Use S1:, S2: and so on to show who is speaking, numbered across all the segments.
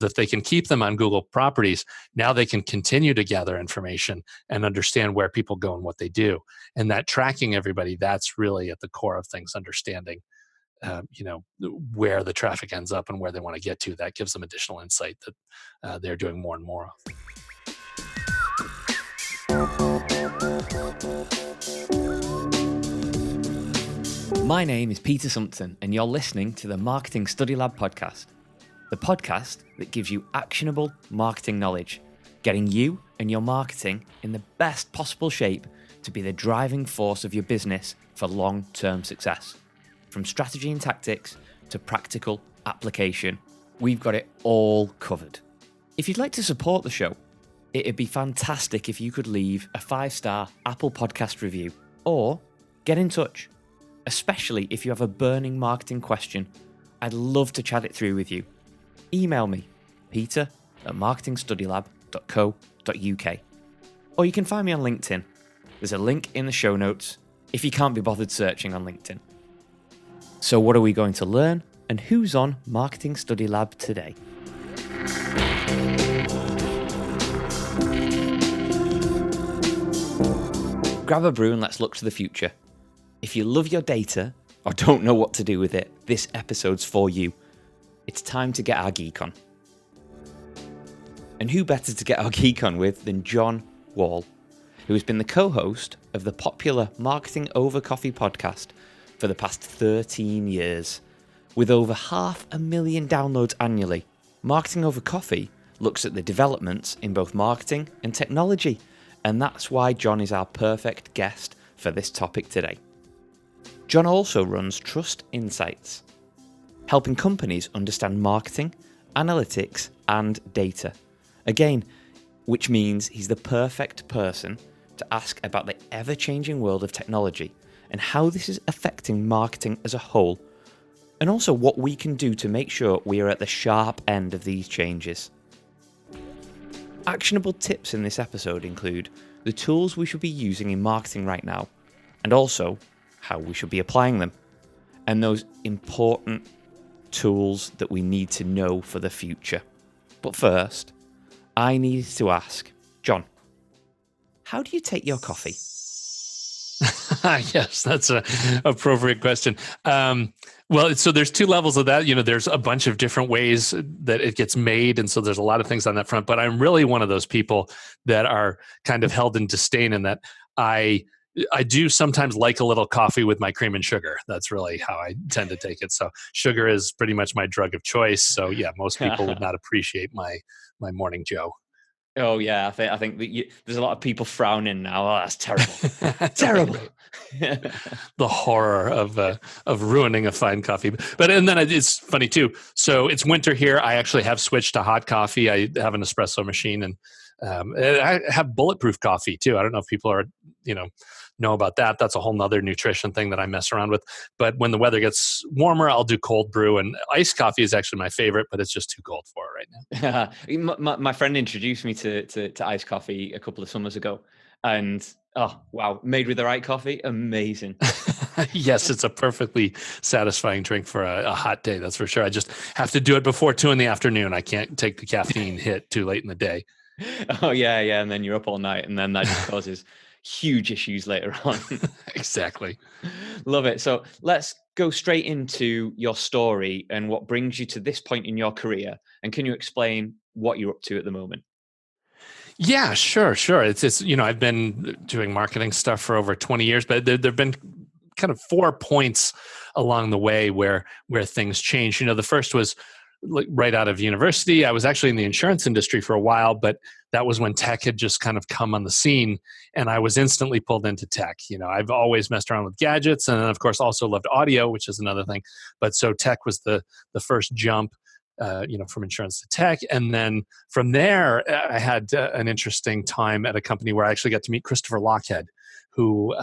S1: if they can keep them on Google properties, now they can continue to gather information and understand where people go and what they do. And that tracking everybody, that's really at the core of things, understanding where the traffic ends up and where they want to get to. That gives them additional insight that they're doing more and more of.
S2: My name is Peter Sumpton, and you're listening to the Marketing Study Lab podcast, the podcast that gives you actionable marketing knowledge, getting you and your marketing in the best possible shape to be the driving force of your business for long-term success. From strategy and tactics to practical application, we've got it all covered. If you'd like to support the show, it'd be fantastic if you could leave a 5-star Apple Podcast review or get in touch, especially if you have a burning marketing question. I'd love to chat it through with you. Email me, peter@marketingstudylab.co.uk. Or you can find me on LinkedIn. There's a link in the show notes if you can't be bothered searching on LinkedIn. So what are we going to learn, and who's on Marketing Study Lab today? Grab a brew and let's look to the future. If you love your data or don't know what to do with it, this episode's for you. It's time to get our geek on. And who better to get our geek on with than John Wall, who has been the co-host of the popular Marketing Over Coffee podcast for the past 13 years. With over 500,000 downloads annually, Marketing Over Coffee looks at the developments in both marketing and technology, and that's why John is our perfect guest for this topic today. John also runs Trust Insights, helping companies understand marketing, analytics, and data. Again, which means he's the perfect person to ask about the ever-changing world of technology and how this is affecting marketing as a whole, and also what we can do to make sure we are at the sharp end of these changes. Actionable tips in this episode include the tools we should be using in marketing right now, and also how we should be applying them, and those important tools that we need to know for the future. But first, I need to ask, John, how do you take your coffee?
S1: Yes, that's an appropriate question. So there's two levels of that. There's a bunch of different ways that it gets made. And so there's a lot of things on that front. But I'm really one of those people that are kind of held in disdain in that I do sometimes like a little coffee with my cream and sugar. That's really how I tend to take it. So sugar is pretty much my drug of choice. So yeah, most people would not appreciate my morning Joe.
S2: Oh yeah, I think that there's a lot of people frowning now. Oh, that's terrible. Terrible.
S1: The horror of ruining a fine coffee. But and then it's funny too. So it's winter here. I actually have switched to hot coffee. I have an espresso machine, and I have bulletproof coffee too. I don't know if people are know about that. That's a whole nother nutrition thing that I mess around with. But when the weather gets warmer, I'll do cold brew, and iced coffee is actually my favorite, but it's just too cold for it right
S2: now. my friend introduced me to iced coffee a couple of summers ago, and oh wow, made with the right coffee, amazing.
S1: Yes, it's a perfectly satisfying drink for a hot day. That's for sure. I just have to do it before 2 p.m. I can't take the caffeine hit too late in the day.
S2: Oh yeah, and then you're up all night, and then that just causes huge issues later on.
S1: Exactly.
S2: Love it. So let's go straight into your story and what brings you to this point in your career. And can you explain what you're up to at the moment?
S1: Yeah, sure. It's I've been doing marketing stuff for over 20 years, but there've been kind of 4 points along the way where things changed. The first was right out of university. I was actually in the insurance industry for a while, but that was when tech had just kind of come on the scene, and I was instantly pulled into tech. I've always messed around with gadgets, and then of course also loved audio, which is another thing. But so tech was the first jump, from insurance to tech. And then from there, I had an interesting time at a company where I actually got to meet Christopher Lochhead, who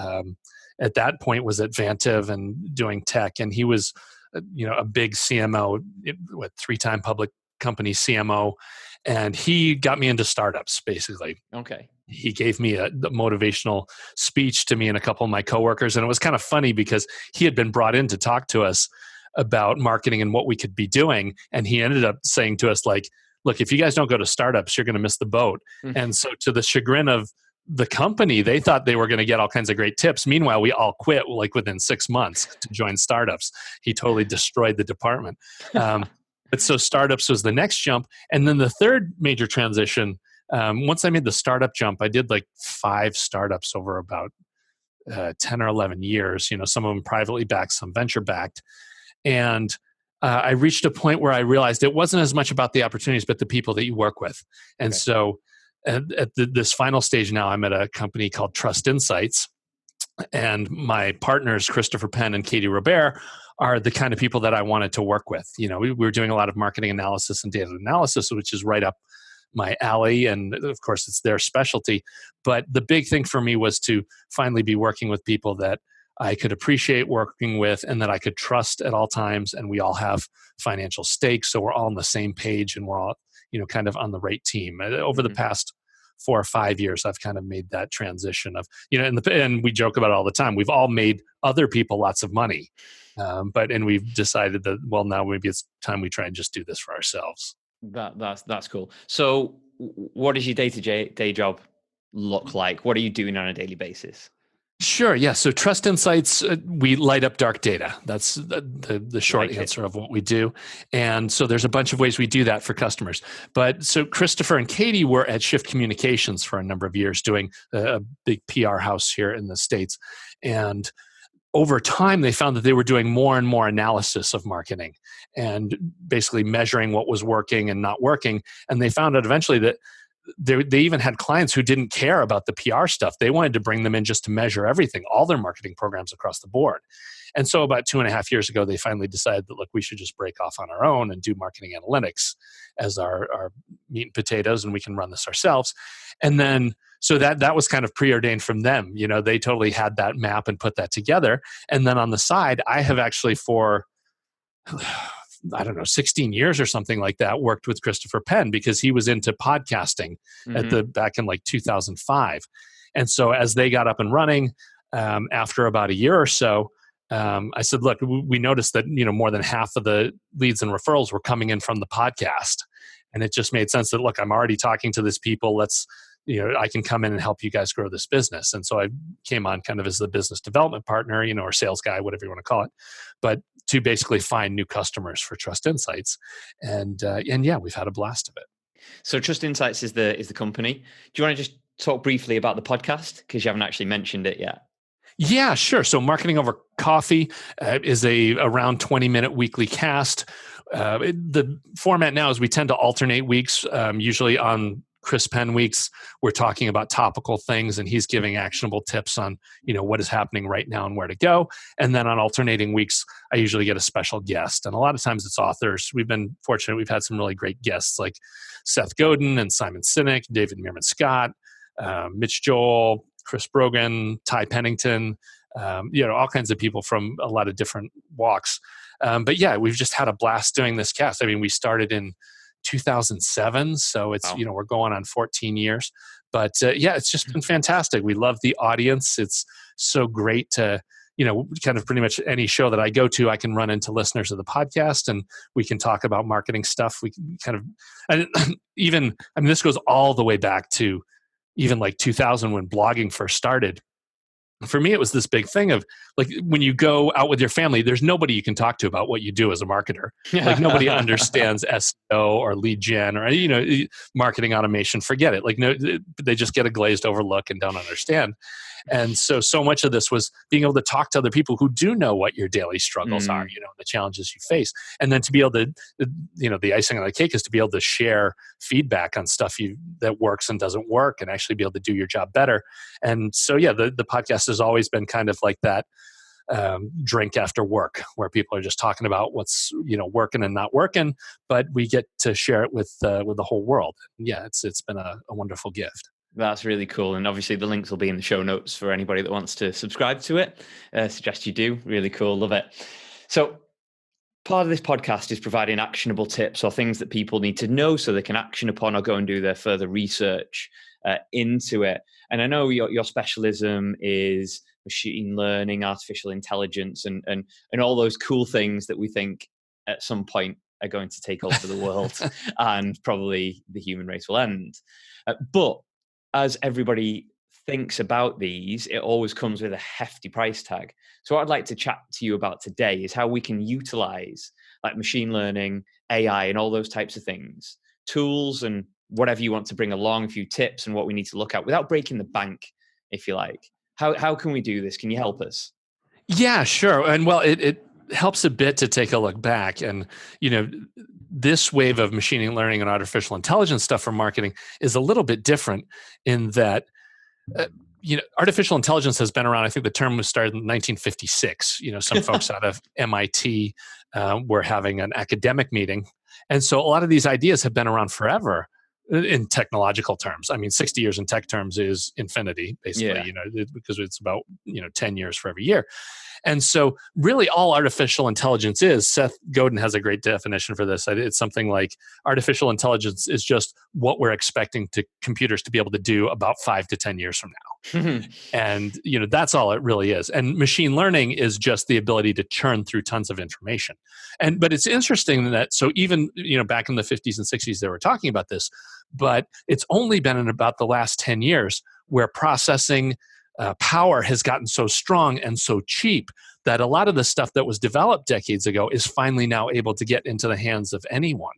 S1: at that point was at Vantiv and doing tech. And he was a big CMO, 3-time public company CMO. And he got me into startups, basically.
S2: Okay.
S1: He gave me a motivational speech to me and a couple of my coworkers. And it was kind of funny because he had been brought in to talk to us about marketing and what we could be doing. And he ended up saying to us, like, look, if you guys don't go to startups, you're going to miss the boat. And so to the chagrin of the company, they thought they were going to get all kinds of great tips. Meanwhile, we all quit like within 6 months to join startups. He totally destroyed the department. But so startups was the next jump. And then the third major transition, once I made the startup jump, I did like 5 startups over about 10 or 11 years, some of them privately backed, some venture backed. And I reached a point where I realized it wasn't as much about the opportunities, but the people that you work with. And so at this final stage now, I'm at a company called Trust Insights. And my partners, Christopher Penn and Katie Robert, are the kind of people that I wanted to work with. We were doing a lot of marketing analysis and data analysis, which is right up my alley. And of course, it's their specialty. But the big thing for me was to finally be working with people that I could appreciate working with and that I could trust at all times. And we all have financial stakes. So we're all on the same page and we're all, kind of on the right team. Over the past 4 or 5 years, I've kind of made that transition of, and we joke about it all the time. We've all made other people lots of money. And we've decided that, well, now maybe it's time we try and just do this for ourselves.
S2: That's cool. So what does your day job look like? What are you doing on a daily basis?
S1: Sure. Yeah. So Trust Insights, we light up dark data. That's the short answer of what we do. And so there's a bunch of ways we do that for customers. But so Christopher and Katie were at Shift Communications for a number of years doing a big PR house here in the States. And over time, they found that they were doing more and more analysis of marketing and basically measuring what was working and not working. And they found out eventually that they even had clients who didn't care about the PR stuff. They wanted to bring them in just to measure everything, all their marketing programs across the board. And so about 2.5 years ago, they finally decided that, look, we should just break off on our own and do marketing analytics as our meat and potatoes, and we can run this ourselves. And then, so that was kind of preordained from them. They totally had that map and put that together. And then on the side, I have actually for 16 years or something like that, worked with Christopher Penn because he was into podcasting back in like 2005. And so as they got up and running, after about a year or so, I said, look, we noticed that, more than half of the leads and referrals were coming in from the podcast. And it just made sense that, look, I'm already talking to these people. I can come in and help you guys grow this business. And so I came on kind of as the business development partner, or sales guy, whatever you want to call it, but to basically find new customers for Trust Insights. And yeah, we've had a blast of it.
S2: So Trust Insights is the company. Do you want to just talk briefly about the podcast? Because you haven't actually mentioned it yet.
S1: Yeah, sure. So Marketing Over Coffee is a around 20-minute weekly cast. The format now is we tend to alternate weeks, usually on Chris Penn weeks, we're talking about topical things and he's giving actionable tips on, what is happening right now and where to go. And then on alternating weeks, I usually get a special guest. And a lot of times it's authors. We've been fortunate. We've had some really great guests like Seth Godin and Simon Sinek, David Meerman Scott, Mitch Joel, Chris Brogan, Ty Pennington, all kinds of people from a lot of different walks. But yeah, we've just had a blast doing this cast. I mean, we started in 2007. So it's,
S2: wow.
S1: We're going on 14 years. But yeah, it's just been fantastic. We love the audience. It's so great to, kind of pretty much any show that I go to, I can run into listeners of the podcast and we can talk about marketing stuff. We can kind of, and this goes all the way back to even like 2000 when blogging first started. For me, it was this big thing of like when you go out with your family, there's nobody you can talk to about what you do as a marketer. Like nobody understands SEO or lead gen or, marketing automation. Forget it. Like no, they just get a glazed over look and don't understand. And so much of this was being able to talk to other people who do know what your daily struggles are, the challenges you face. And then to be able to, the icing on the cake is to be able to share feedback on stuff that works and doesn't work and actually be able to do your job better. And so, yeah, the podcast has always been kind of like that drink after work where people are just talking about what's, working and not working, but we get to share it with the whole world. Yeah, it's been a wonderful gift.
S2: That's really cool. And obviously the links will be in the show notes for anybody that wants to subscribe to it. Suggest you do. Really cool. Love it. So part of this podcast is providing actionable tips or things that people need to know so they can action upon or go and do their further research into it. And I know your specialism is machine learning, artificial intelligence, and all those cool things that we think at some point are going to take over the world, and probably the human race will end. But as everybody thinks about these, it always comes with a hefty price tag. So what I'd like to chat to you about today is how we can utilize like machine learning, AI, and all those types of things, tools and whatever you want to bring along, a few tips and what we need to look at without breaking the bank, if you like. How can we do this? Can you help us?
S1: Yeah, sure. And well, it helps a bit to take a look back. And, this wave of machine learning and artificial intelligence stuff for marketing is a little bit different in that artificial intelligence has been around. I think the term was started in 1956. Some folks out of MIT were having an academic meeting. And so a lot of these ideas have been around forever in technological terms. I mean, 60 years in tech terms is infinity, basically, because it's about, 10 years for every year. And so really all artificial intelligence is, Seth Godin has a great definition for this. It's something like artificial intelligence is just what we're expecting computers to be able to do about 5 to 10 years from now. And, that's all it really is. And machine learning is just the ability to churn through tons of information. But it's interesting that, so even, back in the 50s and 60s, they were talking about this, but it's only been in about the last 10 years where processing power has gotten so strong and so cheap that a lot of the stuff that was developed decades ago is finally now able to get into the hands of anyone.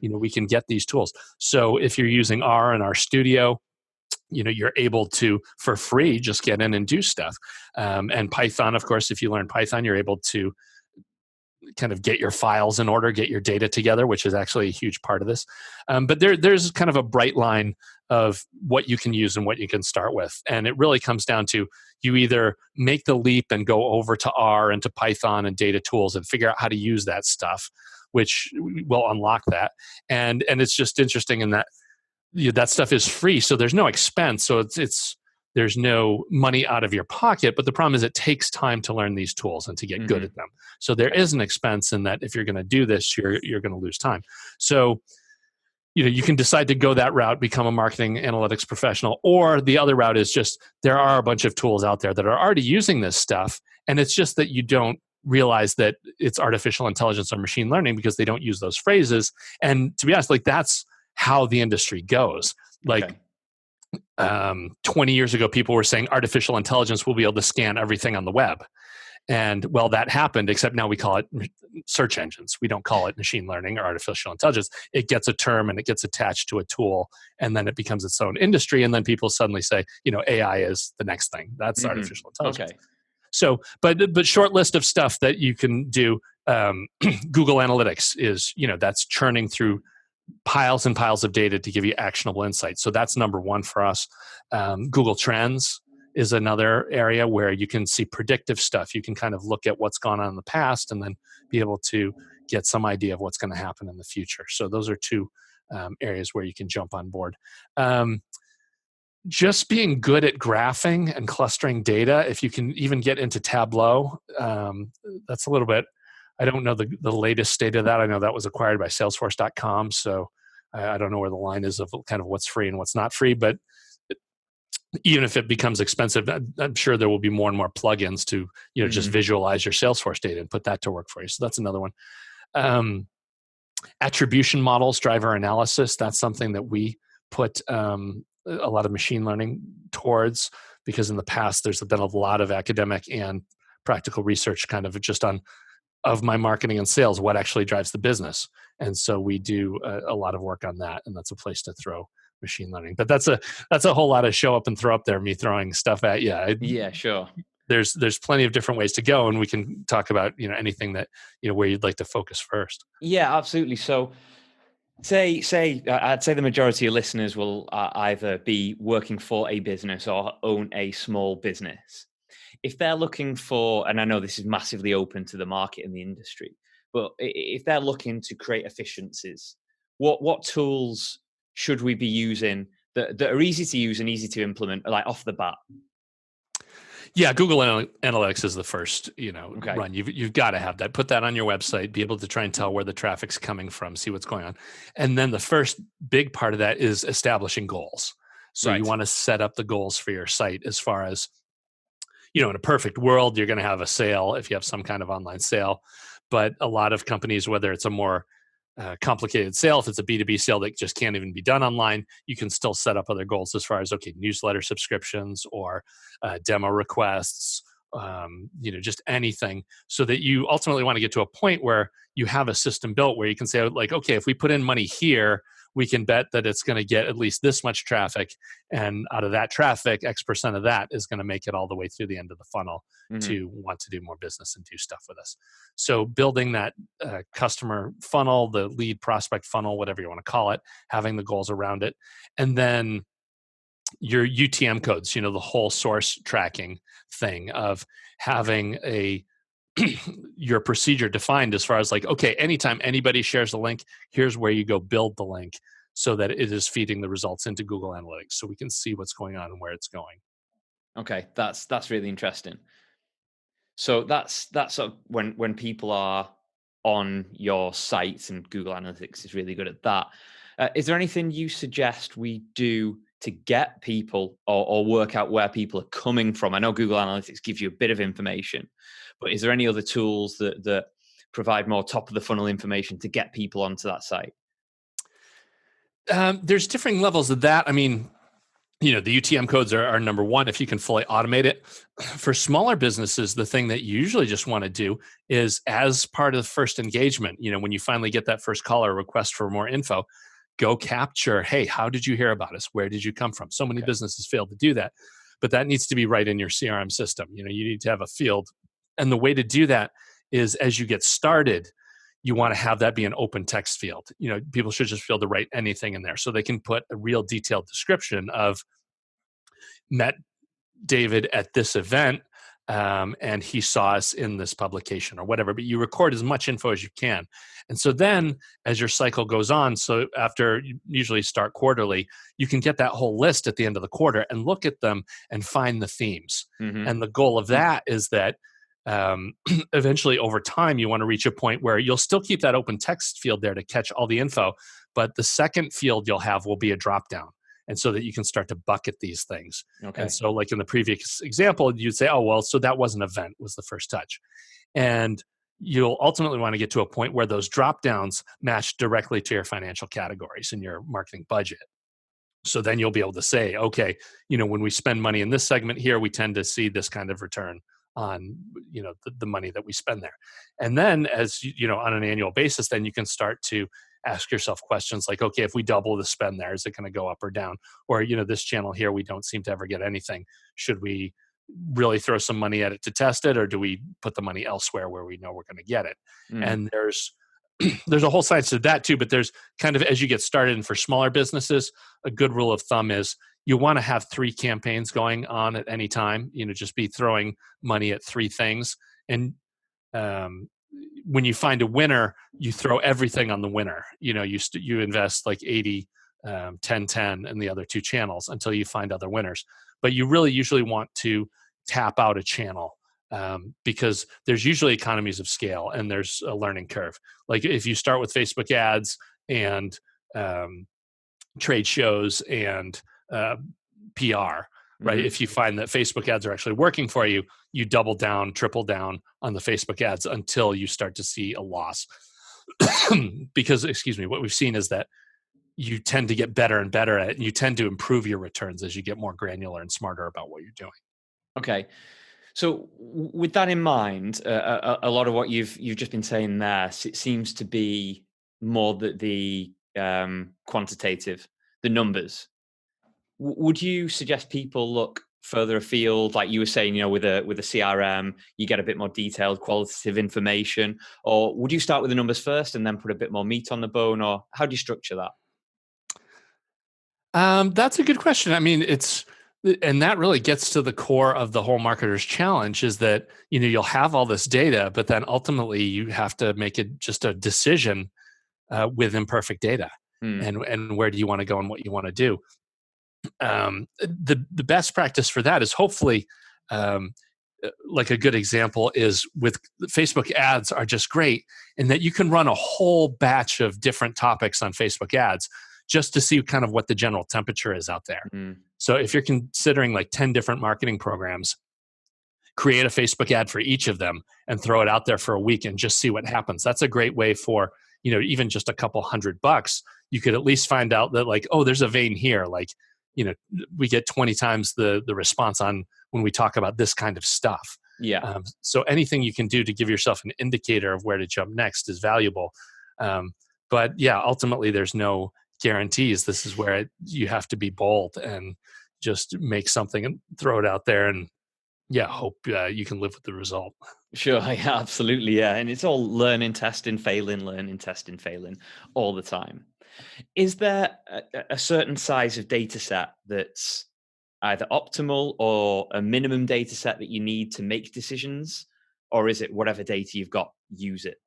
S1: We can get these tools. So if you're using R in our studio, you're able to, for free, just get in and do stuff. And Python, of course, if you learn Python, you're able to kind of get your files in order, get your data together, which is actually a huge part of this. But there's kind of a bright line of what you can use and what you can start with. And it really comes down to you either make the leap and go over to R and to Python and data tools and figure out how to use that stuff, which will unlock that. And it's just interesting in that that stuff is free, so there's no expense. So there's no money out of your pocket, but the problem is it takes time to learn these tools and to get good at them. So there is an expense in that if you're going to do this, you're going to lose time. So, you can decide to go that route, become a marketing analytics professional, or the other route is just there are a bunch of tools out there that are already using this stuff. And it's just that you don't realize that it's artificial intelligence or machine learning because they don't use those phrases. And to be honest, like that's how the industry goes. Like, 20 years ago, people were saying artificial intelligence will be able to scan everything on the web. And well, that happened, except now we call it search engines. We don't call it machine learning or artificial intelligence. It gets a term and it gets attached to a tool, and then it becomes its own industry. And then people suddenly say, AI is the next thing. That's artificial intelligence. Okay. So, but short list of stuff that you can do. Google Analytics is, that's churning through piles and piles of data to give you actionable insights. So that's number one for us. Google Trends is another area where you can see predictive stuff. You can kind of look at what's gone on in the past and then be able to get some idea of what's going to happen in the future. So those are two areas where you can jump on board. Just being good at graphing and clustering data, if you can even get into Tableau, that's a little bit, I don't know the latest state of that. I know that was acquired by Salesforce.com, so I don't know where the line is of kind of what's free and what's not free. But even if it becomes expensive, I'm sure there will be more and more plugins to just visualize your Salesforce data and put that to work for you. So that's another one. Attribution models, driver analysis. That's something that we put a lot of machine learning towards, because in the past there's been a lot of academic and practical research kind of just on of my marketing and sales, what actually drives the business. And so we do a lot of work on that, and that's a place to throw machine learning. But that's a whole lot of show up and throw up there, me throwing stuff at you.
S2: Yeah, sure.
S1: There's plenty of different ways to go, and we can talk about anything that where you'd like to focus first.
S2: Yeah, absolutely. So I'd say the majority of listeners will either be working for a business or own a small business. If they're looking for, and I know this is massively open to the market and the industry, but if they're looking to create efficiencies, what tools should we be using that are easy to use and easy to implement, like off the bat?
S1: Yeah, Google Analytics is the first, run. You've got to have that. Put that on your website, be able to try and tell where the traffic's coming from, see what's going on. And then the first big part of that is establishing goals. So you want to set up the goals for your site as far as, in a perfect world, you're going to have a sale if you have some kind of online sale. But a lot of companies, whether it's a more complicated sale, if it's a B2B sale that just can't even be done online, you can still set up other goals as far as, okay, newsletter subscriptions or demo requests, just anything, so that you ultimately want to get to a point where you have a system built where you can say, like, okay, if we put in money here, we can bet that it's going to get at least this much traffic. And out of that traffic, X% of that is going to make it all the way through the end of the funnel to want to do more business and do stuff with us. So building that customer funnel, the lead prospect funnel, whatever you want to call it, having the goals around it. And then your UTM codes, the whole source tracking thing of having your procedure defined as far as like, okay, anytime anybody shares a link, here's where you go build the link so that it is feeding the results into Google Analytics so we can see what's going on and where it's going.
S2: Okay, that's really interesting. So that's sort of when people are on your site, and Google Analytics is really good at that. Is there anything you suggest we do to get people or work out where people are coming from? I know Google Analytics gives you a bit of information, but is there any other tools that provide more top of the funnel information to get people onto that site?
S1: There's different levels of that. I mean, the UTM codes are number one if you can fully automate it. For smaller businesses, the thing that you usually just want to do is, as part of the first engagement, when you finally get that first call or request for more info, go capture, hey, how did you hear about us? Where did you come from? So many businesses fail to do that, but that needs to be right in your CRM system. You need to have a field. And the way to do that is, as you get started, you want to have that be an open text field. People should just be able to write anything in there so they can put a real detailed description of, met David at this event, and he saw us in this publication or whatever, but you record as much info as you can. And so then as your cycle goes on, so after you usually start quarterly, you can get that whole list at the end of the quarter and look at them and find the themes. And the goal of that is that eventually over time, you want to reach a point where you'll still keep that open text field there to catch all the info, but the second field you'll have will be a drop down. And so that you can start to bucket these things. Okay. And so like in the previous example, you'd say, oh, well, so that was an event, was the first touch. And you'll ultimately want to get to a point where those drop downs match directly to your financial categories and your marketing budget. So then you'll be able to say, okay, when we spend money in this segment here, we tend to see this kind of return on the money that we spend there. And then as on an annual basis, then you can start to ask yourself questions like, okay, if we double the spend there, is it going to go up or down? Or this channel here, we don't seem to ever get anything. Should we really throw some money at it to test it, or do we put the money elsewhere where we know we're going to get it? And there's a whole science to that too, but there's kind of, as you get started, and for smaller businesses, a good rule of thumb is you want to have 3 campaigns going on at any time. Just be throwing money at 3 things. And when you find a winner, you throw everything on the winner. You invest like 80, 10, 10 in the other 2 channels until you find other winners. But you really usually want to tap out a channel because there's usually economies of scale and there's a learning curve. Like if you start with Facebook ads and trade shows and PR, right? If you find that Facebook ads are actually working for you, you double down, triple down on the Facebook ads until you start to see a loss. Because, what we've seen is that you tend to get better and better at it, and you tend to improve your returns as you get more granular and smarter about what you're doing. Okay.
S2: So with that in mind, a lot of what you've just been saying there, it seems to be more the quantitative, the numbers. Would you suggest people look further afield, like you were saying, with a CRM, you get a bit more detailed qualitative information, or would you start with the numbers first and then put a bit more meat on the bone, or how do you structure that?
S1: That's a good question. I mean, and that really gets to the core of the whole marketer's challenge, is that, you'll have all this data, but then ultimately you have to make it just a decision with imperfect data. And where do you want to go and what you want to do. The best practice for that is hopefully, like a good example is with Facebook ads are just great in that you can run a whole batch of different topics on Facebook ads just to see kind of what the general temperature is out there. So if you're considering like 10 different marketing programs, create a Facebook ad for each of them and throw it out there for a week and just see what happens. That's a great way for even just a couple $100, you could at least find out that like, oh, there's a vein here. Like, we get 20 times the response on when we talk about this kind of stuff.
S2: Yeah.
S1: So anything you can do to give yourself an indicator of where to jump next is valuable. But yeah, ultimately there's no guarantees. This is where you have to be bold and just make something and throw it out there, and hope you can live with the result.
S2: Sure, yeah, absolutely, yeah. And it's all learning, testing, failing all the time. Is there a certain size of data set that's either optimal or a minimum data set that you need to make decisions? Or is it whatever data you've got, use it?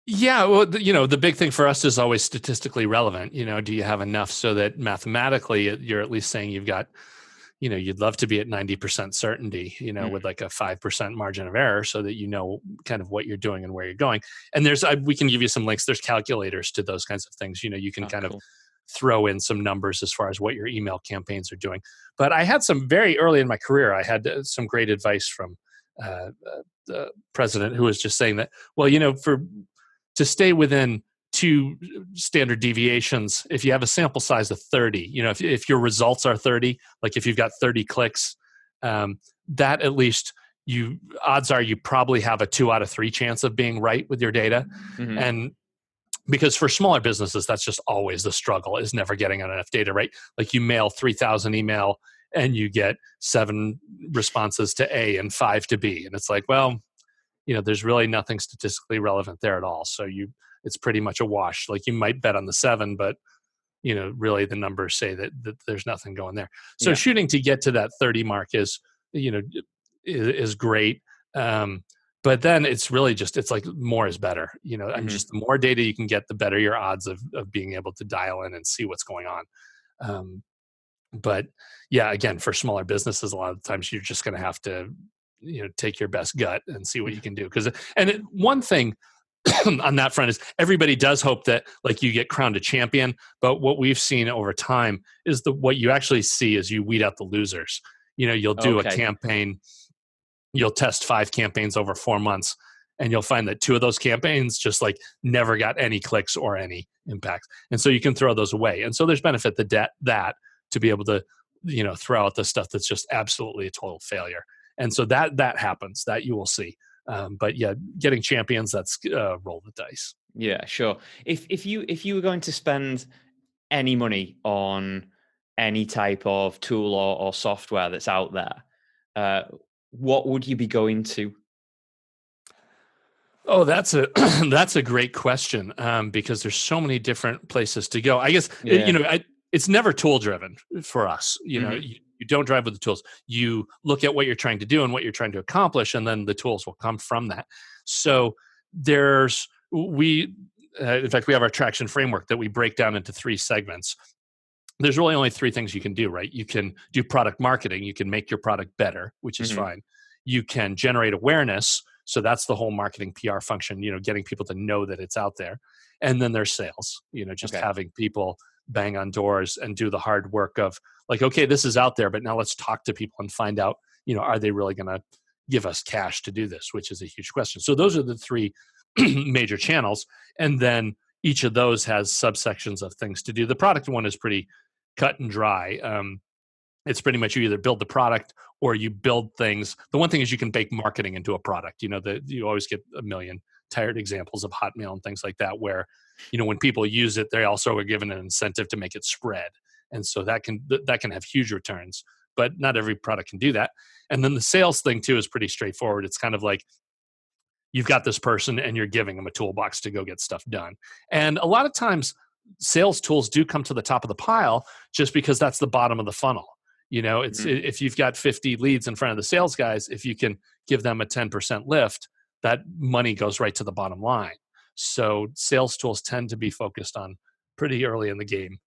S1: Yeah, well, the big thing for us is always statistically relevant. Do you have enough so that mathematically you're at least saying you've got, you'd love to be at 90% certainty, with like a 5% margin of error so that kind of what you're doing and where you're going. And we can give you some links. There's calculators to those kinds of things. You can kind of throw in some numbers as far as what your email campaigns are doing. But I had some very early in my career, I had some great advice from the president who was just saying that, well, to stay within 2 standard deviations, if you have a sample size of 30, if your results are 30, like if you've got 30 clicks, that at least odds are you probably have a 2 out of 3 chance of being right with your data.
S2: Mm-hmm.
S1: And because for smaller businesses, that's just always the struggle, is never getting enough data, right? Like you mail 3,000 email and you get 7 responses to A and 5 to B. And it's like, well, there's really nothing statistically relevant there at all. So it's pretty much a wash. Like you might bet on the 7, but really the numbers say that there's nothing going there. So shooting to get to that 30 mark is great. But then it's really it's like more is better, and just the more data you can get, the better your odds of being able to dial in and see what's going on. But yeah, again, for smaller businesses, a lot of times you're just going to have to take your best gut and see what you can do. One thing on that front is everybody does hope that like you get crowned a champion, but what we've seen over time is what you actually see is you weed out the losers. You'll do a campaign, you'll test 5 campaigns over 4 months, and you'll find that 2 of those campaigns just like never got any clicks or any impact. And so you can throw those away. And so there's benefit that to be able to, throw out the stuff that's just absolutely a total failure. And so that happens, that you will see. But yeah, getting champions, that's roll the dice.
S2: Yeah, sure. If you were going to spend any money on any type of tool or software that's out there, what would you be going to?
S1: Oh, that's a great question, because there's so many different places to go. I guess it's never tool driven for us. You don't drive with the tools. You look at what you're trying to do and what you're trying to accomplish, and then the tools will come from that. So in fact, we have our traction framework that we break down into 3 segments. There's really only 3 things you can do, right? You can do product marketing. You can make your product better, which is fine. You can generate awareness. So that's the whole marketing PR function, getting people to know that it's out there. And then there's sales, having people bang on doors and do the hard work of like, okay, this is out there, but now let's talk to people and find out, are they really going to give us cash to do this, which is a huge question. So those are the 3 major channels. And then each of those has subsections of things to do. The product one is pretty cut and dry. It's pretty much you either build the product or you build things. The one thing is you can bake marketing into a product. You always get a million tired examples of Hotmail and things like that, where, when people use it, they also are given an incentive to make it spread. And so that can have huge returns, but not every product can do that. And then the sales thing too is pretty straightforward. It's kind of like you've got this person and you're giving them a toolbox to go get stuff done. And a lot of times sales tools do come to the top of the pile just because that's the bottom of the funnel. If you've got 50 leads in front of the sales guys, if you can give them a 10% lift, that money goes right to the bottom line. So sales tools tend to be focused on pretty early in the game.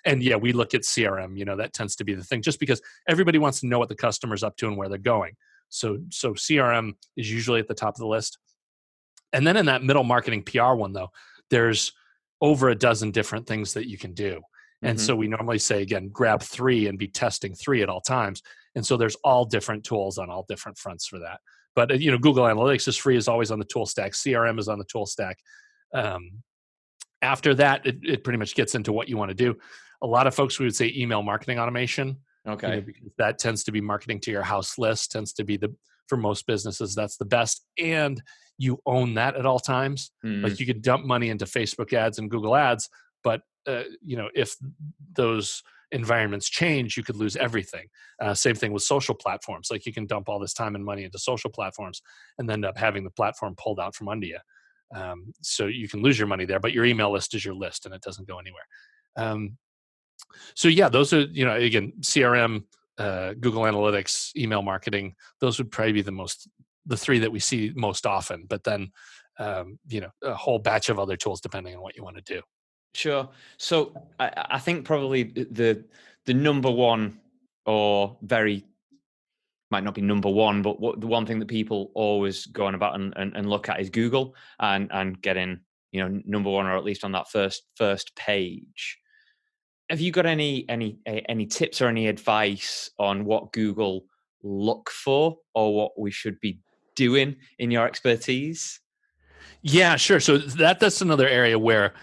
S1: And yeah, we look at CRM, that tends to be the thing, just because everybody wants to know what the customer's up to and where they're going. So CRM is usually at the top of the list. And then in that middle marketing PR one, though, there's over a dozen different things that you can do. And so we normally say, again, grab 3 and be testing 3 at all times. And so there's all different tools on all different fronts for that. But Google Analytics is free, is always on the tool stack. CRM is on the tool stack. After that, it pretty much gets into what you want to do. A lot of folks would say email marketing automation.
S2: Okay.
S1: Because that tends to be marketing to your house list, tends to be for most businesses, that's the best. And you own that at all times. Like you could dump money into Facebook ads and Google ads, but if those environments change, you could lose everything. Same thing with social platforms. Like you can dump all this time and money into social platforms and end up having the platform pulled out from under you. So you can lose your money there, but your email list is your list and it doesn't go anywhere. So yeah, those are, again, CRM, Google Analytics, email marketing, those would probably be the three that we see most often, but then, a whole batch of other tools depending on what you want to do.
S2: Sure. So I think probably the number one, or might not be number one, but the one thing that people always go on about and look at is Google and getting, number one, or at least on that first page. Have you got any tips or any advice on what Google look for or what we should be doing in your expertise?
S1: Yeah, sure. So that's another area where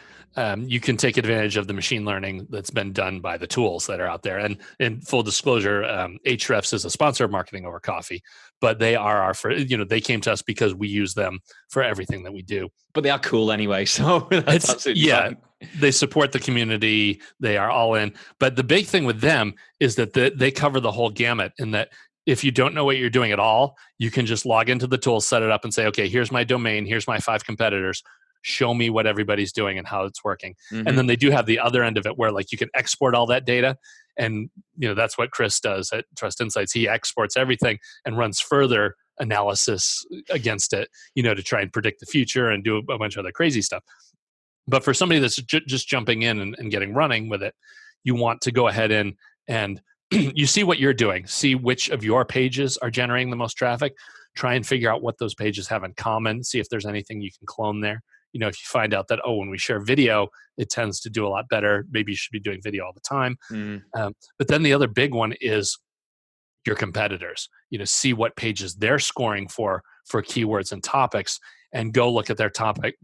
S1: you can take advantage of the machine learning that's been done by the tools that are out there. And in full disclosure, Ahrefs is a sponsor of Marketing Over Coffee, but they are they came to us because we use them for everything that we do.
S2: But they are cool anyway, so that's absolutely fine.
S1: They support the community. They are all in. But the big thing with them is that they cover the whole gamut, in that if you don't know what you're doing at all, you can just log into the tool, set it up, and say, okay, here's my domain, here's my 5 competitors. Show me what everybody's doing and how it's working. Mm-hmm. And then they do have the other end of it where like you can export all that data. And that's what Chris does at Trust Insights. He exports everything and runs further analysis against it, to try and predict the future and do a bunch of other crazy stuff. But for somebody that's just jumping in and getting running with it, you want to go ahead and you see what you're doing, see which of your pages are generating the most traffic, try and figure out what those pages have in common, see if there's anything you can clone there. If you find out that, when we share video, it tends to do a lot better, maybe you should be doing video all the time. But then the other big one is your competitors. See what pages they're scoring for keywords and topics, and go look at their topics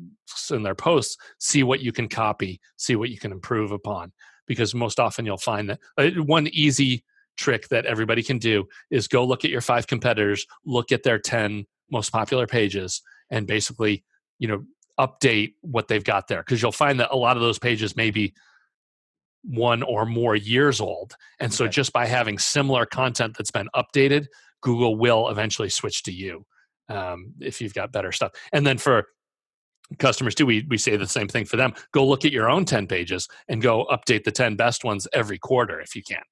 S1: and their posts, see what you can copy, see what you can improve upon. Because most often you'll find that one easy trick that everybody can do is go look at your 5 competitors, look at their 10 most popular pages, and basically, update what they've got there. Because you'll find that a lot of those pages may be 1 or more years old. And so just by having similar content that's been updated, Google will eventually switch to you if you've got better stuff. And then for customers too, we say the same thing for them. Go look at your own 10 pages and go update the 10 best ones every quarter if you can.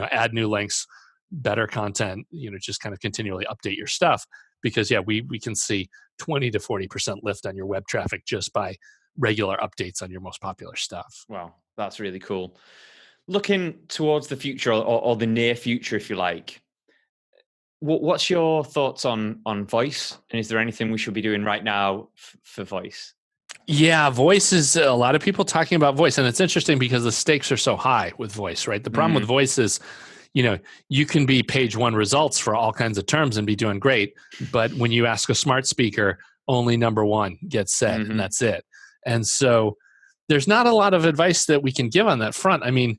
S1: Add new links, better content, just kind of continually update your stuff. Because we can see 20 to 40% lift on your web traffic just by regular updates on your most popular stuff.
S2: Wow, that's really cool. Looking towards the future, or the near future, if you like, what's your thoughts on voice? And is there anything we should be doing right now for voice?
S1: Yeah, voice is a lot of people talking about voice. And it's interesting because the stakes are so high with voice, right? The problem with voice is, you can be page 1 results for all kinds of terms and be doing great. But when you ask a smart speaker, only number 1 gets said, and that's it. And so there's not a lot of advice that we can give on that front. I mean,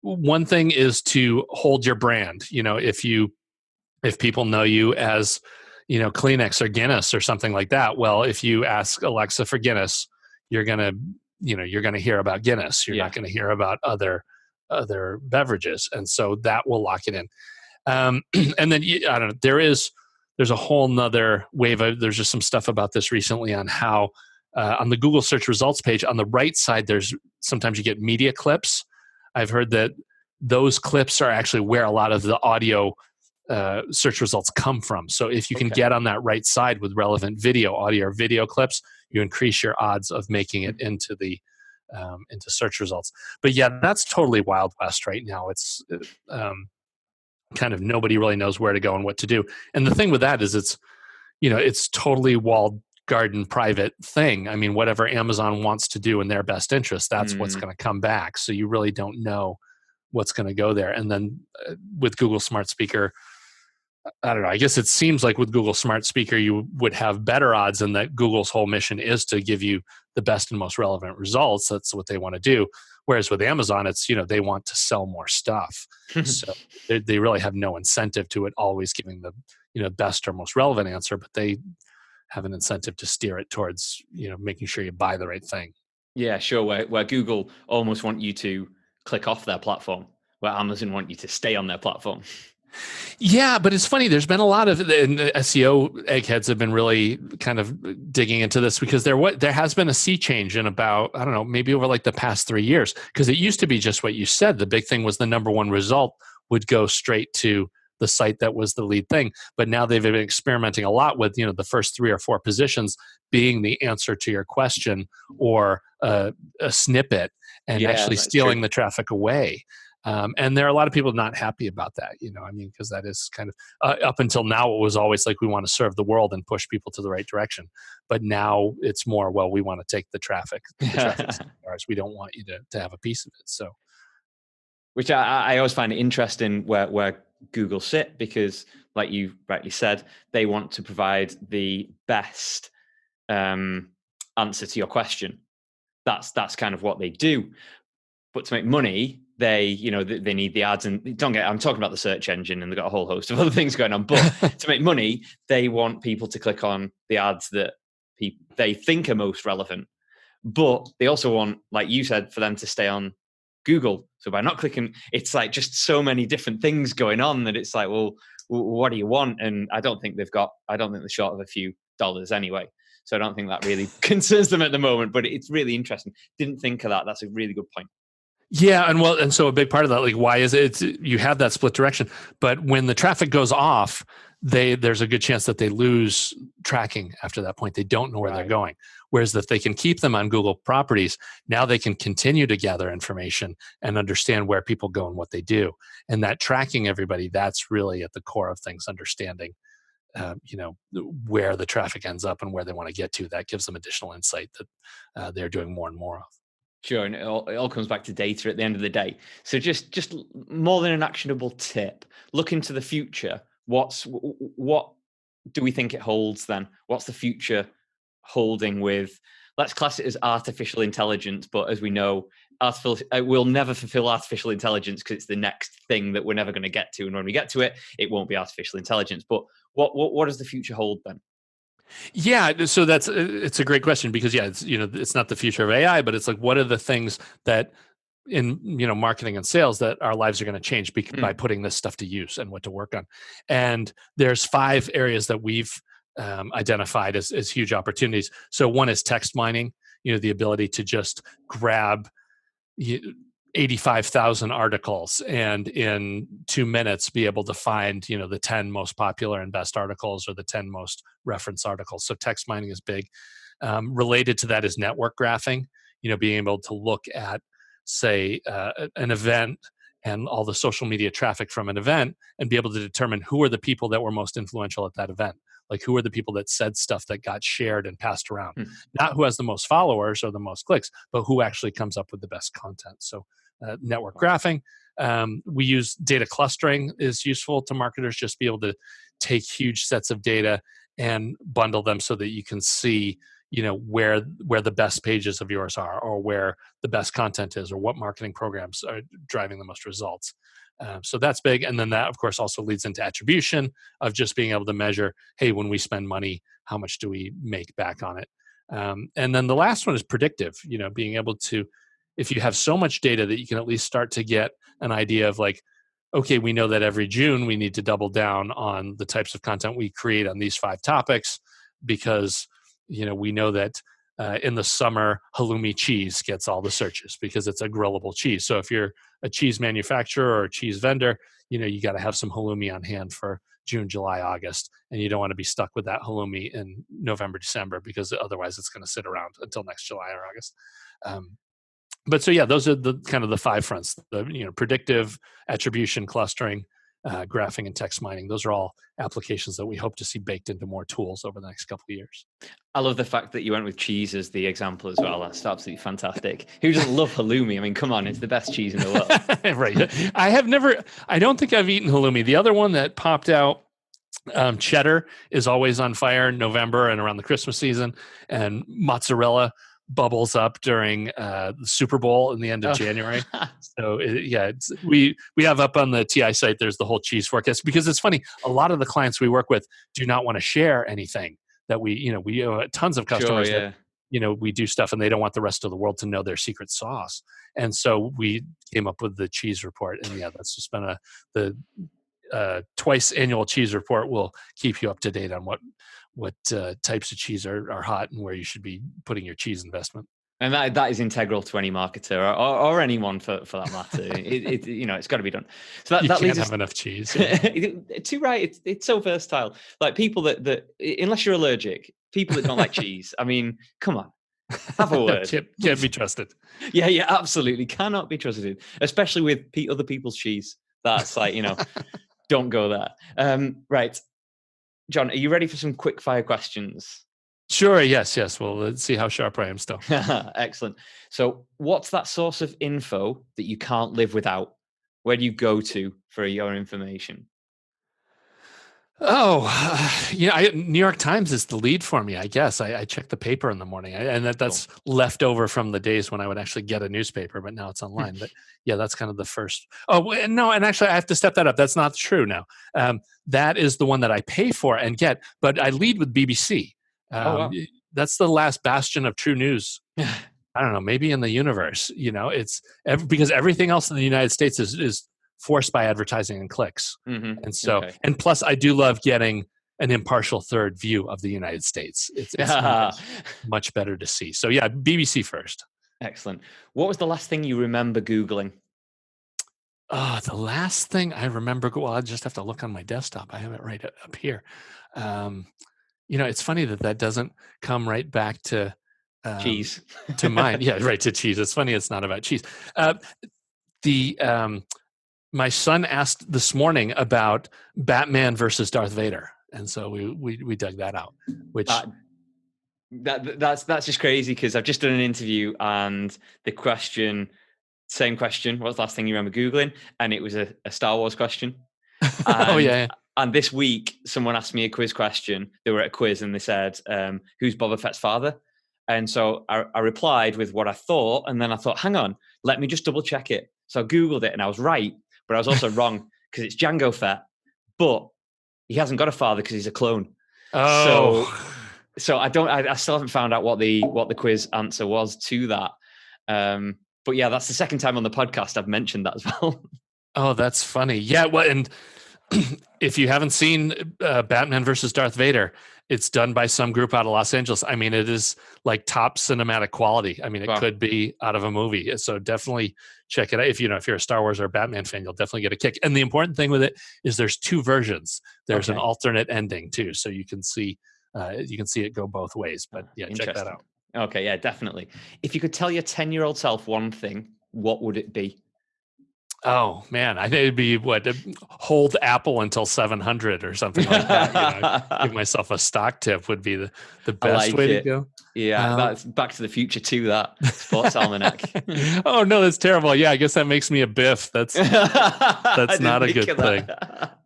S1: one thing is to hold your brand. If people know you as, Kleenex or Guinness or something like that, well, if you ask Alexa for Guinness, you're going to hear about Guinness. You're not going to hear about other beverages. And so that will lock it in. And then I don't know, there's a whole nother wave there's just some stuff about this recently on how on the Google search results page on the right side, sometimes you get media clips. I've heard that those clips are actually where a lot of the audio search results come from. So if you can get on that right side with relevant audio or video clips, you increase your odds of making it into search results. But yeah, that's totally Wild West right now. It's kind of nobody really knows where to go and what to do. And the thing with that is it's totally walled garden private thing. I mean, whatever Amazon wants to do in their best interest, that's what's going to come back. So you really don't know what's going to go there. And then with Google Smart Speaker, I don't know. I guess it seems like with Google Smart Speaker, you would have better odds, and that Google's whole mission is to give you the best and most relevant results. That's what they want to do. Whereas with Amazon, it's, they want to sell more stuff. So they really have no incentive to it always giving the, best or most relevant answer, but they have an incentive to steer it towards, making sure you buy the right thing.
S2: Yeah, sure. Where Google almost want you to click off their platform, where Amazon want you to stay on their platform.
S1: Yeah, but it's funny. There's been a lot of SEO eggheads have been really kind of digging into this, because there has been a sea change in about, I don't know, maybe over like the past 3 years. Because it used to be just what you said. The big thing was the number one result would go straight to the site that was the lead thing. But now they've been experimenting a lot with, the first 3 or 4 positions being the answer to your question, or a snippet, and actually stealing the traffic away. And there are a lot of people not happy about that, because that is kind of, up until now, it was always like, we want to serve the world and push people to the right direction. But now it's more, well, we want to take the traffic. The traffic's ours. We don't want you to have a piece of it. So,
S2: which I always find it interesting where Google sit, because, like you rightly said, they want to provide the best answer to your question. That's kind of what they do. But to make money, they need the ads, and I'm talking about the search engine, and they've got a whole host of other things going on. But to make money, they want people to click on the ads that they think are most relevant. But they also want, like you said, for them to stay on Google. So by not clicking, it's like just so many different things going on that it's like, well, what do you want? And I don't think they're short of a few dollars anyway. So I don't think that really concerns them at the moment. But it's really interesting. Didn't think of that. That's a really good point.
S1: Yeah, and so a big part of that, like, why is it? You have that split direction, but when the traffic goes off, there's a good chance that they lose tracking after that point. They don't know where they're going. Whereas if they can keep them on Google properties, now they can continue to gather information and understand where people go and what they do. And that tracking everybody, that's really at the core of things. Understanding, where the traffic ends up and where they want to get to. That gives them additional insight that they're doing more and more of.
S2: Sure, and it all comes back to data at the end of the day. So just more than an actionable tip, look into the future. What do we think it holds then? What's the future holding with, let's class it as artificial intelligence, but as we know, we'll never fulfill artificial intelligence, because it's the next thing that we're never going to get to. And when we get to it, it won't be artificial intelligence. But what does the future hold then?
S1: Yeah, so it's a great question, because it's not the future of AI, but it's like, what are the things that in marketing and sales that our lives are going to change by putting this stuff to use and what to work on. And there's 5 areas that we've identified as huge opportunities. So one is text mining, the ability to just grab 85,000 articles and in 2 minutes be able to find the 10 most popular and best articles, or the 10 most referenced articles. So text mining is big. Related to that is network graphing, being able to look at, say, an event and all the social media traffic from an event, and be able to determine who are the people that were most influential at that event. Like, who are the people that said stuff that got shared and passed around? Not who has the most followers or the most clicks, but who actually comes up with the best content. So network graphing. We use data clustering is useful to marketers, just be able to take huge sets of data and bundle them so that you can see, where the best pages of yours are, or where the best content is, or what marketing programs are driving the most results. So that's big. And then that, of course, also leads into attribution, of just being able to measure, hey, when we spend money, how much do we make back on it? And then the last one is predictive, being able to, if you have so much data that you can at least start to get an idea of, like, okay, we know that every June we need to double down on the types of content we create on these 5 topics, because we know that in the summer, halloumi cheese gets all the searches because it's a grillable cheese. So if you're a cheese manufacturer or a cheese vendor, you got to have some halloumi on hand for June, July, August, and you don't want to be stuck with that halloumi in November, December, because otherwise it's going to sit around until next July or August. But so, yeah, those are the kind of the 5 fronts: the predictive, attribution, clustering, graphing, and text mining. Those are all applications that we hope to see baked into more tools over the next couple of years.
S2: I love the fact that you went with cheese as the example as well. That's absolutely fantastic. Who doesn't love halloumi? I mean, come on, it's the best cheese in the world.
S1: Right. I don't think I've eaten halloumi. The other one that popped out Cheddar is always on fire in November and around the Christmas season, and mozzarella bubbles up during the Super Bowl in the end of January. So we have up on the TI site. There's the whole cheese forecast, because it's funny. A lot of the clients we work with do not want to share anything that we tons of customers
S2: Sure, yeah.
S1: that we do stuff and they don't want the rest of the world to know their secret sauce. And so we came up with the cheese report, and that's just been the twice annual cheese report will keep you up to date on what types of cheese are hot and where you should be putting your cheese investment.
S2: And that is integral to any marketer or anyone for that matter. It's got to be done. So
S1: You
S2: that
S1: can't
S2: leads
S1: have
S2: us
S1: enough cheese.
S2: too right. It's so versatile. Like people that unless you're allergic, people that don't like cheese. I mean, come on, have a word.
S1: Can't be trusted.
S2: Yeah, absolutely cannot be trusted, especially with other people's cheese. That's like don't go there. Right, John, are you ready for some quick fire questions?
S1: Sure. Yes. Well, let's see how sharp I am still.
S2: Excellent. So what's that source of info that you can't live without? Where do you go to for your information?
S1: New York Times is the lead for me, I guess. I check the paper in the morning, and that's left over from the days when I would actually get a newspaper, but now it's online. But that's kind of the first. Oh, no, and actually I have to step that up. That's not true now. That is the one that I pay for and get, but I lead with BBC.
S2: Wow.
S1: That's the last bastion of true news. I don't know, maybe in the universe. It's because everything else in the United States is forced by advertising and clicks.
S2: Mm-hmm.
S1: And so, and plus I do love getting an impartial third view of the United States. It's much better to see. So yeah, BBC first.
S2: Excellent. What was the last thing you remember Googling?
S1: The last thing I remember, well, I just have to look on my desktop. I have it right up here. It's funny that doesn't come right back to
S2: cheese
S1: to mind. Yeah, right, to cheese. It's funny it's not about cheese. My son asked this morning about Batman versus Darth Vader, and so we dug that out. Which
S2: that's just crazy, because I've just done an interview and same question. What's the last thing you remember Googling? And it was a Star Wars question. And, And this week, someone asked me a quiz question. They were at a quiz and they said, "Who's Boba Fett's father?" And so I replied with what I thought, and then I thought, hang on, let me just double check it. So I Googled it and I was right, but I was also wrong, because it's Jango Fett, but he hasn't got a father because he's a clone.
S1: Oh.
S2: So I still haven't found out what the quiz answer was to that. But yeah, that's the second time on the podcast I've mentioned that as well.
S1: Oh, that's funny. Yeah, well, and if you haven't seen Batman versus Darth Vader, it's done by some group out of Los Angeles. I mean, it is like top cinematic quality. I mean, it could be out of a movie. So definitely check it out. If you're a Star Wars or a Batman fan, you'll definitely get a kick. And the important thing with it is there's two versions. There's an alternate ending too, so you can see it go both ways. But yeah, check that out.
S2: Okay, yeah, definitely. If you could tell your 10-year-old self one thing, what would it be?
S1: Oh man, I think it'd be hold Apple until 700 or something like that. Give myself a stock tip would be the best way to go.
S2: Yeah, that's Back to the Future too. That Sports Almanac.
S1: Oh no, that's terrible. Yeah, I guess that makes me a biff. That's not a good thing.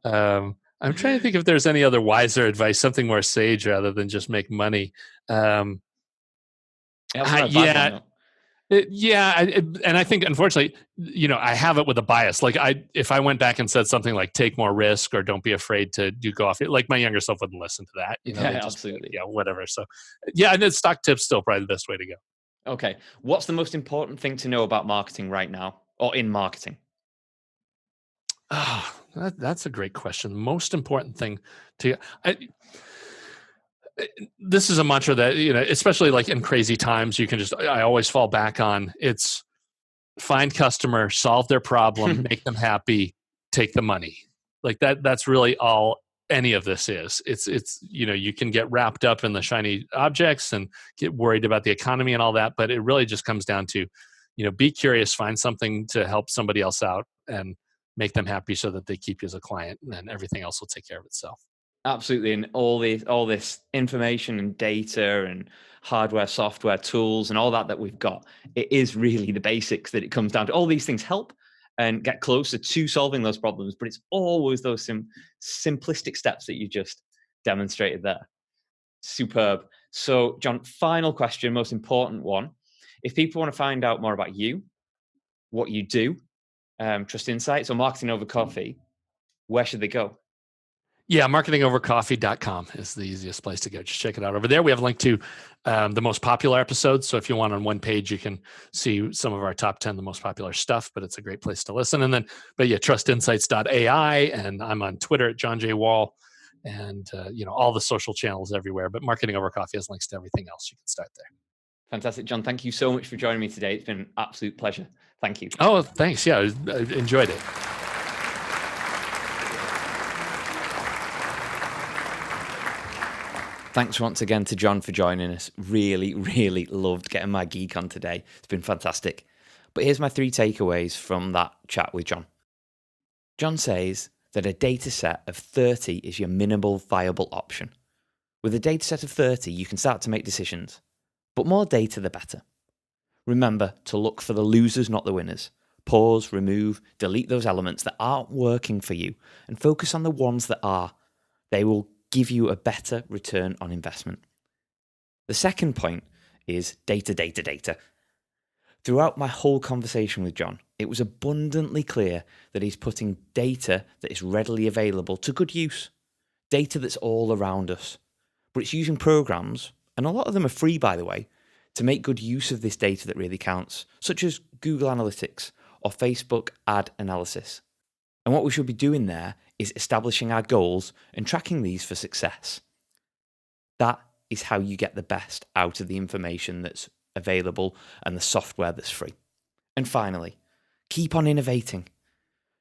S1: I'm trying to think if there's any other wiser advice, something more sage rather than just make money. And I think unfortunately, I have it with a bias. Like if I went back and said something like "take more risk" or "don't be afraid to go off," like my younger self wouldn't listen to that.
S2: Absolutely.
S1: Yeah, whatever. So, yeah, and then stock tips still probably the best way to go.
S2: Okay, what's the most important thing to know about marketing right now, or in marketing?
S1: Oh, that's a great question. The most important thing this is a mantra that, especially like in crazy times, I always fall back on. It's find customer, solve their problem, make them happy, take the money. Like that's really all any of this is. It's you can get wrapped up in the shiny objects and get worried about the economy and all that, but it really just comes down to, be curious, find something to help somebody else out and make them happy so that they keep you as a client, and then everything else will take care of itself.
S2: Absolutely. And all this information and data and hardware, software, tools, and all that we've got, it is really the basics that it comes down to. All these things help, and get closer to solving those problems. But it's always those simplistic steps that you just demonstrated there. Superb. So, John, final question, most important one. If people want to find out more about you, what you do, Trust Insights or Marketing Over Coffee, where should they go?
S1: Yeah, marketingovercoffee.com is the easiest place to go. Just check it out over there. We have a link to the most popular episodes. So if you want on one page, you can see some of our top 10, the most popular stuff, but it's a great place to listen. And then, but yeah, trustinsights.ai. And I'm on Twitter at John J. Wall and, all the social channels everywhere. But Marketing Over Coffee has links to everything else. You can start there.
S2: Fantastic, John. Thank you so much for joining me today. It's been an absolute pleasure. Thank you.
S1: Oh, thanks. Yeah, I enjoyed it.
S2: Thanks once again to John for joining us. Really, really loved getting my geek on today. It's been fantastic. But here's my 3 takeaways from that chat with John. John says that a data set of 30 is your minimal viable option. With a data set of 30, you can start to make decisions. But more data, the better. Remember to look for the losers, not the winners. Pause, remove, delete those elements that aren't working for you and focus on the ones that are. They will give you a better return on investment. The second point is data. Throughout my whole conversation with John, it was abundantly clear that he's putting data that is readily available to good use. Data that's all around us. But it's using programs, and a lot of them are free, by the way, to make good use of this data that really counts, such as Google Analytics or Facebook ad analysis. And what we should be doing there is establishing our goals and tracking these for success. That is how you get the best out of the information that's available and the software that's free. And finally, keep on innovating.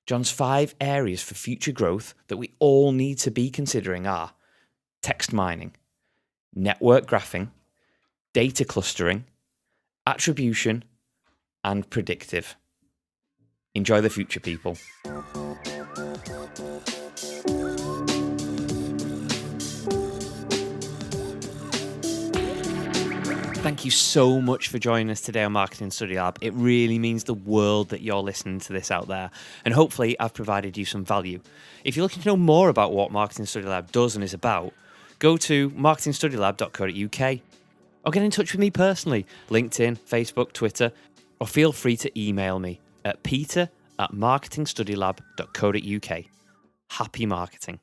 S2: John's 5 areas for future growth that we all need to be considering are text mining, network graphing, data clustering, attribution, and predictive. Enjoy the future, people. Thank you so much for joining us today on Marketing Study Lab. It really means the world that you're listening to this out there. And hopefully I've provided you some value. If you're looking to know more about what Marketing Study Lab does and is about, go to marketingstudylab.co.uk or get in touch with me personally, LinkedIn, Facebook, Twitter, or feel free to email me at peter@marketingstudylab.co.uk. Happy marketing.